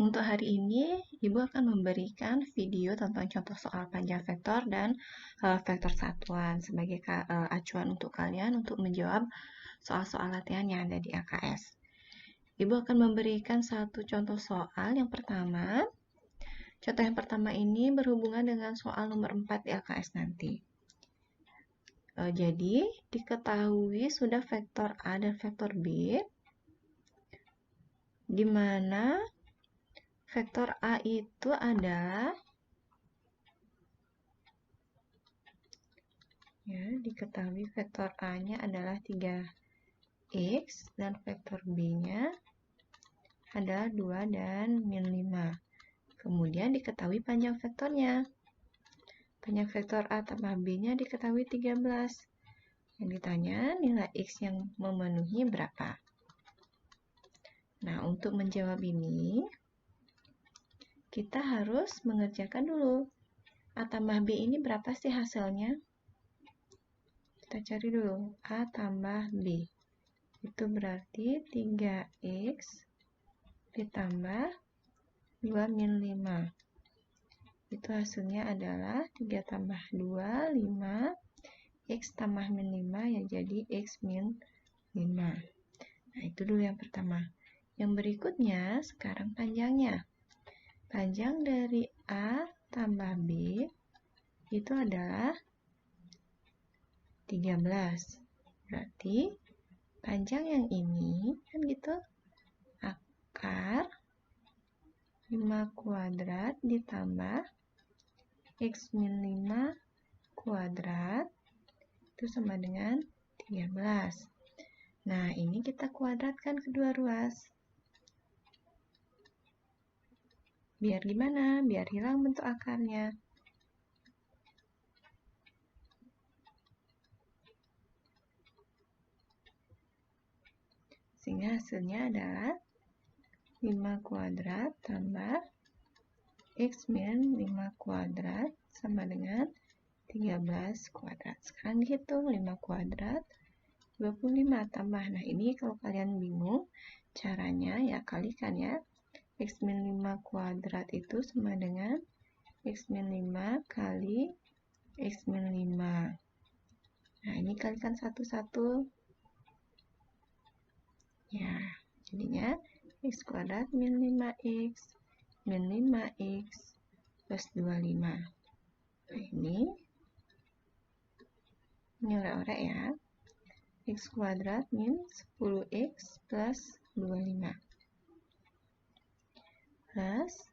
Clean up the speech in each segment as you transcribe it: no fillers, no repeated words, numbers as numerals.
Untuk hari ini, Ibu akan memberikan video tentang contoh soal panjang vektor dan vektor satuan sebagai acuan untuk kalian untuk menjawab soal-soal latihan yang ada di AKS. Ibu akan memberikan satu contoh soal. Contoh yang pertama ini berhubungan dengan soal nomor 4 di AKS nanti. Jadi, diketahui sudah vektor A dan vektor B, di mana vektor A itu adalah, diketahui vektor A-nya adalah 3x dan vektor B-nya adalah 2 dan min 5. Kemudian diketahui panjang vektornya. Panjang vektor A tambah B-nya diketahui 13. Yang ditanya nilai x yang memenuhi berapa. Nah, untuk menjawab ini, kita harus mengerjakan dulu. A tambah B ini berapa sih hasilnya? Kita cari dulu. A tambah B. Itu berarti 3x ditambah 2 min 5. Itu hasilnya adalah 3 tambah 2, 5. X tambah min 5 yang jadi x min 5. Nah, itu dulu yang pertama. Yang berikutnya, sekarang panjangnya. Panjang dari A tambah B itu adalah 13. Berarti panjang yang ini, kan gitu, akar 5 kuadrat ditambah x min 5 kuadrat itu sama dengan 13. Nah, ini kita kuadratkan kedua ruas. Biar gimana? Biar hilang bentuk akarnya. Sehingga hasilnya adalah 5 kuadrat tambah x min 5 kuadrat sama dengan 13 kuadrat. Sekarang dihitung 5 kuadrat 25 tambah. Nah, ini kalau kalian bingung caranya ya kalikan ya. X min 5 kuadrat itu sama dengan x min 5 kali x min 5. Nah, ini kalikan satu-satu. Ya, jadinya x kuadrat min 5x min 5x plus 25. Nah, ini oleh-oleh ya. X kuadrat min 10x plus 25 plus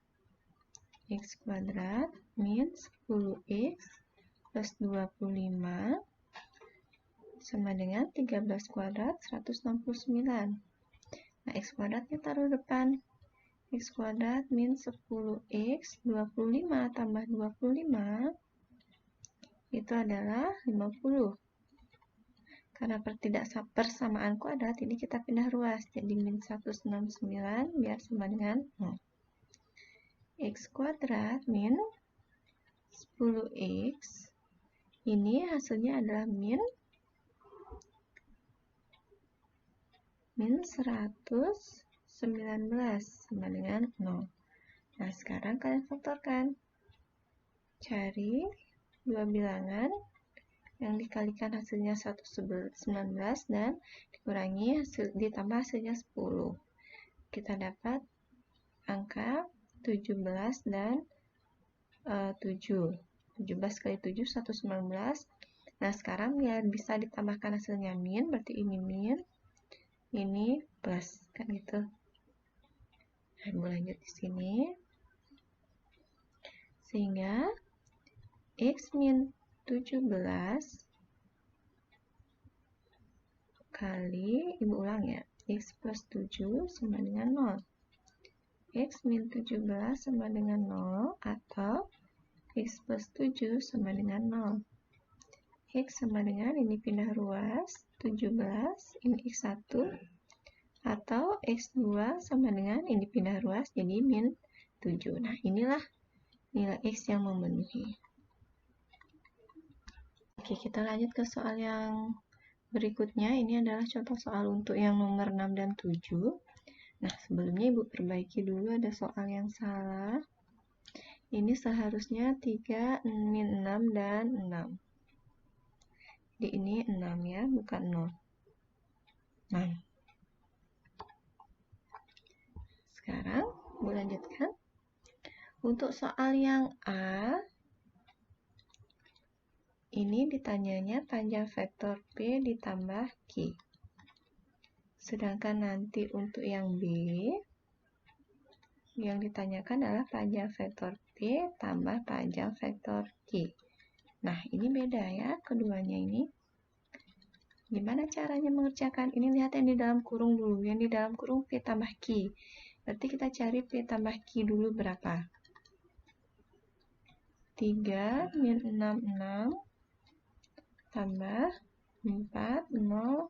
x kuadrat min 10x plus 25 sama dengan 13 kuadrat 169. Nah, x kuadratnya taruh depan. X kuadrat min 10x 25 tambah 25 itu adalah 50. Karena persamaan kuadrat, ini kita pindah ruas. Jadi min 169 biar sama dengan 0. X kuadrat min 10x. Ini hasilnya adalah min 119 sama dengan 0. Nah, sekarang kalian faktorkan. Cari dua bilangan yang dikalikan hasilnya 119 dan dikurangi ditambah hasilnya 10. Kita dapat angka 17 dan 7. 17 kali 7 119. Nah, sekarang ya bisa ditambahkan hasilnya min, berarti ini min, ini plus, kan gitu. Nah, Ibu lanjut di sini. Sehingga x min 17 kali, Ibu ulang ya, x plus 7 sama dengan 0. X min 17 sama dengan 0 atau x plus 7 sama dengan 0. X sama dengan, ini pindah ruas, 17, ini x1, atau x2 sama dengan, ini pindah ruas, jadi min 7. Nah, inilah nilai x yang memenuhi. Oke, kita lanjut ke soal yang berikutnya. Ini adalah contoh soal untuk yang nomor 6 dan 7. Nah, sebelumnya Ibu perbaiki dulu, ada soal yang salah. Ini seharusnya 3 min 6 dan 6. Jadi ini 6 ya, bukan 0. Nah, sekarang Ibu lanjutkan. Untuk soal yang A, ini ditanyanya panjang vektor P ditambah Q. Sedangkan nanti untuk yang B, yang ditanyakan adalah panjang vektor P tambah panjang vektor Q. Nah, ini beda ya, keduanya ini. Gimana caranya mengerjakan? Ini lihat yang di dalam kurung dulu. Yang di dalam kurung P tambah Q. Berarti kita cari P tambah Q dulu berapa? 3 min 6 tambah 4, 0,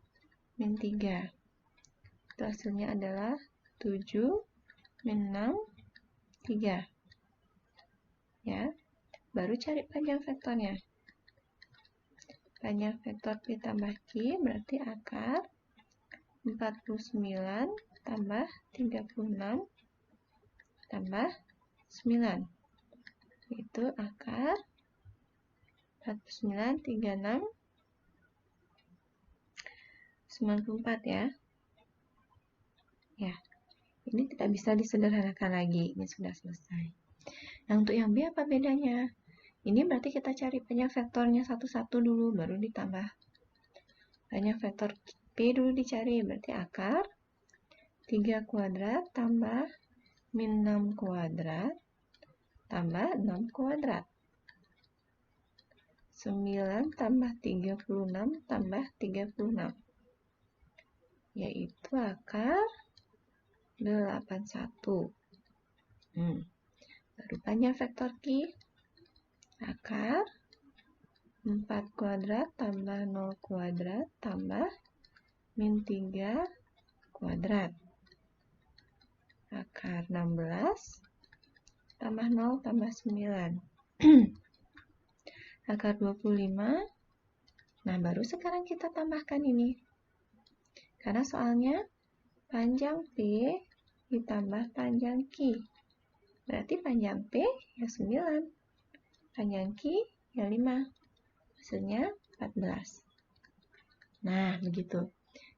min 3. Itu hasilnya adalah 7 min 6, 3. Ya, baru cari panjang vektornya. Panjang vektor P tambah Q berarti akar 49 tambah 36 tambah 9. Itu akar 49, 36, 94 ya. Ya, ini tidak bisa disederhanakan lagi. Ini sudah selesai. Nah, untuk yang B apa bedanya? Ini berarti kita cari panjang vektornya satu-satu dulu, baru ditambah. Panjang vektor P dulu dicari, berarti akar 3 kuadrat tambah min 6 kuadrat tambah 6 kuadrat. 9 tambah 36 tambah 36. Yaitu akar 81. Baru panjang vektor Q. Akar 4 kuadrat tambah 0 kuadrat tambah min 3 kuadrat. Akar 16 tambah 0 tambah 9. Akar 25. Nah, baru sekarang kita tambahkan ini. Karena soalnya panjang P ditambah panjang Q. Berarti panjang P ya 9. Panjang Q ya 5. Hasilnya 14. Nah, begitu.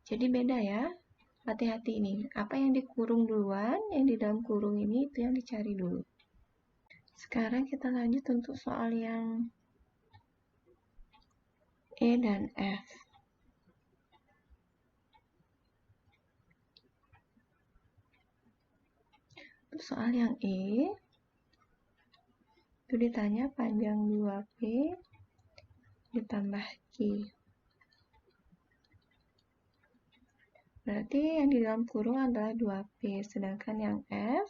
Jadi beda ya. Hati-hati ini. Apa yang dikurung duluan, yang di dalam kurung ini itu yang dicari dulu. Sekarang kita lanjut untuk soal yang E dan F. Untuk soal yang E, itu ditanya panjang 2P ditambah Q. Berarti yang di dalam kurung adalah 2P, sedangkan yang F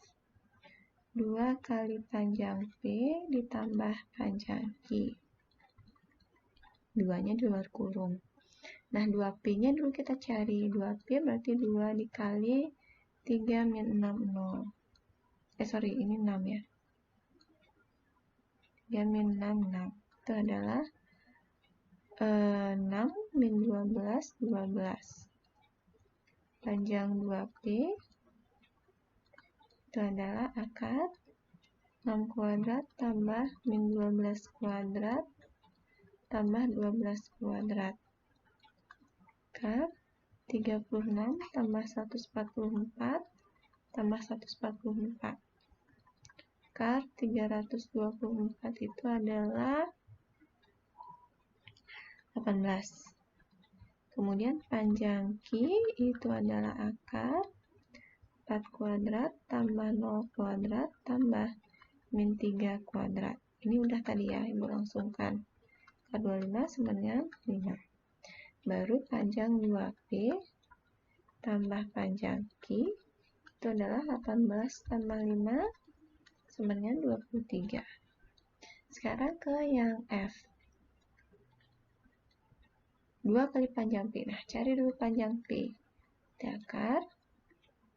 2 kali panjang P ditambah panjang Q. Duanya di luar kurung. Nah, 2P-nya dulu kita cari. 2P berarti 2 dikali 3 min 6, 0. Ini 6 ya. 3 min 6, 6. Itu adalah 6 min 12, 12. Panjang 2P itu adalah akar 6 kuadrat tambah min 12 kuadrat tambah 12 kuadrat. Akar 36 tambah 144 tambah 144. Akar 324 itu adalah 18. Kemudian panjang Q itu adalah akar 4 kuadrat tambah 0 kuadrat tambah min 3 kuadrat. Ini udah tadi ya, Ibu langsungkan. Akar 25 sama dengan 5. Baru panjang 2P tambah panjang Q itu adalah 18 tambah 5 sama dengan 23. Sekarang ke yang F. 2 kali panjang P. Nah, cari dulu panjang P. Akar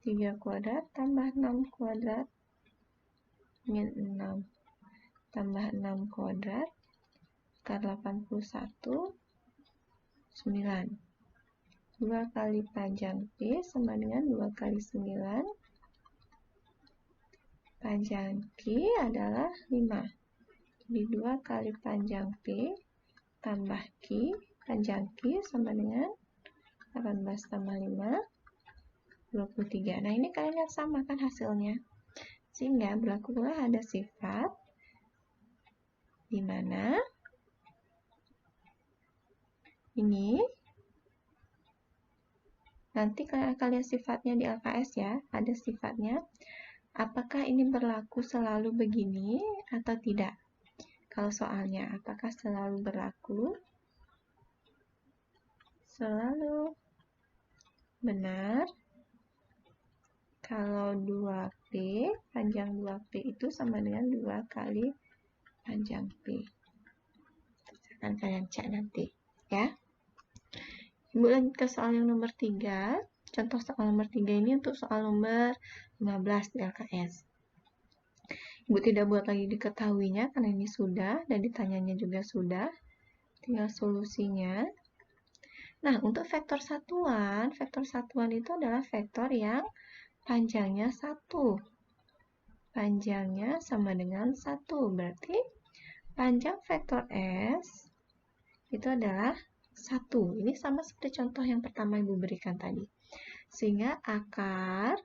3 kuadrat tambah 6 kuadrat min 6 tambah 6 kuadrat akar 81 9. 2 kali panjang P sama dengan 2 kali 9. Panjang Q adalah 5. Jadi 2 kali panjang P tambah Q, panjang Q sama dengan 18 tambah 5, 23. Nah, ini kalian lihat sama kan hasilnya. Sehingga berlaku pula ada sifat di mana ini nanti kalian akan lihat sifatnya di LKS ya. Ada sifatnya. Apakah ini berlaku selalu begini atau tidak? Kalau soalnya, apakah selalu berlaku? Selalu benar. Kalau 2P, panjang 2P itu sama dengan 2 kali panjang P. Akan kalian cek nanti, ya. Ibu lanjut ke soal yang nomor 3. Contoh soal nomor 3 ini untuk soal nomor 15 di LKS. Ibu tidak buat lagi diketahuinya karena ini sudah, dan ditanyanya juga sudah. Tinggal solusinya. Nah, untuk vektor satuan itu adalah vektor yang panjangnya 1. Panjangnya sama dengan 1. Berarti panjang vektor S itu adalah 1. Ini sama seperti contoh yang pertama Ibu berikan tadi. Sehingga akar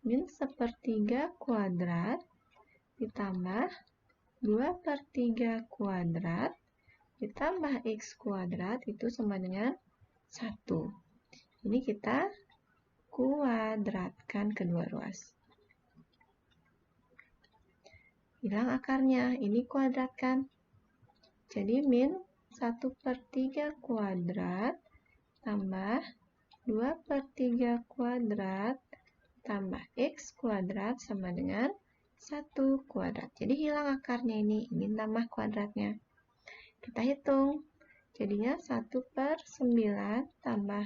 min sepertiga kuadrat ditambah 2/3 kuadrat ditambah X kuadrat itu sama dengan 1. Ini kita kuadratkan kedua ruas. Hilang akarnya, ini kuadratkan. Jadi min 1/3 kuadrat tambah 2/3 kuadrat tambah X kuadrat sama dengan 1 kuadrat. Jadi hilang akarnya ini tambah kuadratnya. Kita hitung. Jadinya 1/9 tambah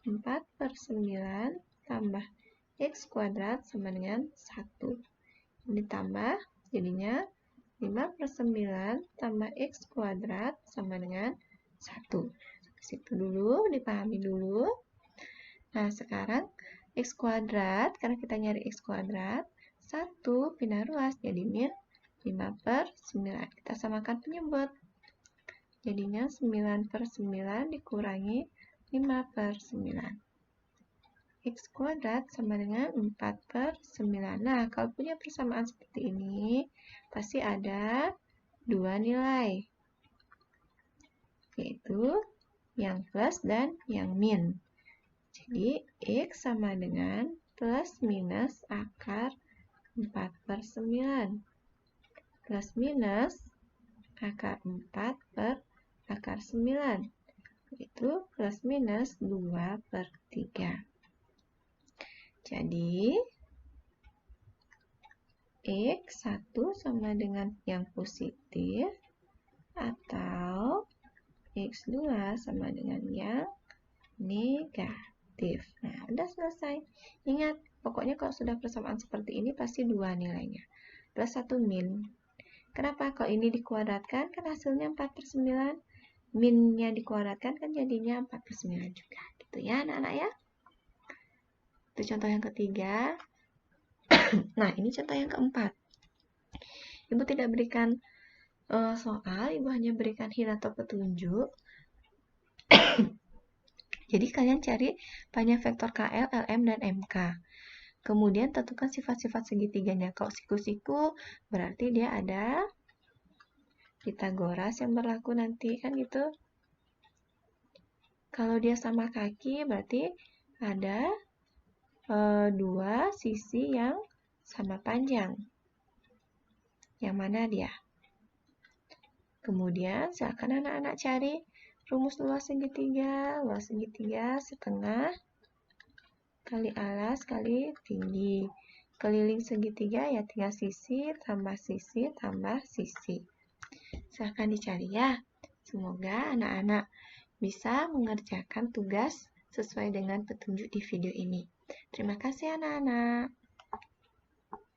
4/9 tambah X kuadrat sama dengan 1. Ini tambah, jadinya 5/9 tambah X kuadrat sama dengan 1. Situ dulu, dipahami dulu. Nah, sekarang X kuadrat, karena kita nyari X kuadrat, 1 pindah ruas, jadi min 5/9. Kita samakan penyebut. Jadinya 9/9 dikurangi 5/9. X kuadrat sama dengan 4/9. Nah, kalau punya persamaan seperti ini, pasti ada dua nilai, yaitu yang plus dan yang min. Jadi, X sama dengan plus minus akar 4/9. Plus minus akar 4 per akar 9. Itu plus minus 2/3. Jadi, X1 sama dengan yang positif atau X2 sama dengan yang negatif. Nah, udah selesai. Ingat, pokoknya kalau sudah persamaan seperti ini pasti dua nilainya. Plus 1 min. Kenapa? Kalau ini dikuadratkan kan hasilnya 4/9. Minnya dikuadratkan kan jadinya 4/9 juga. Gitu ya anak-anak ya. Itu contoh yang ketiga. Nah, ini contoh yang keempat. Ibu tidak berikan soal, Ibu hanya berikan hint atau petunjuk. Jadi kalian cari panjang vektor KL, LM, dan MK. Kemudian tentukan sifat-sifat segitiganya. Kalau siku-siku berarti dia ada Pitagoras yang berlaku nanti, kan gitu. Kalau dia sama kaki berarti ada dua sisi yang sama panjang. Yang mana dia? Kemudian silakan anak-anak cari rumus luas segitiga. Luas segitiga setengah kali alas kali tinggi. Keliling segitiga ya tinggal sisi tambah sisi tambah sisi. Silakan dicari ya. Semoga anak-anak bisa mengerjakan tugas sesuai dengan petunjuk di video ini. Terima kasih anak-anak.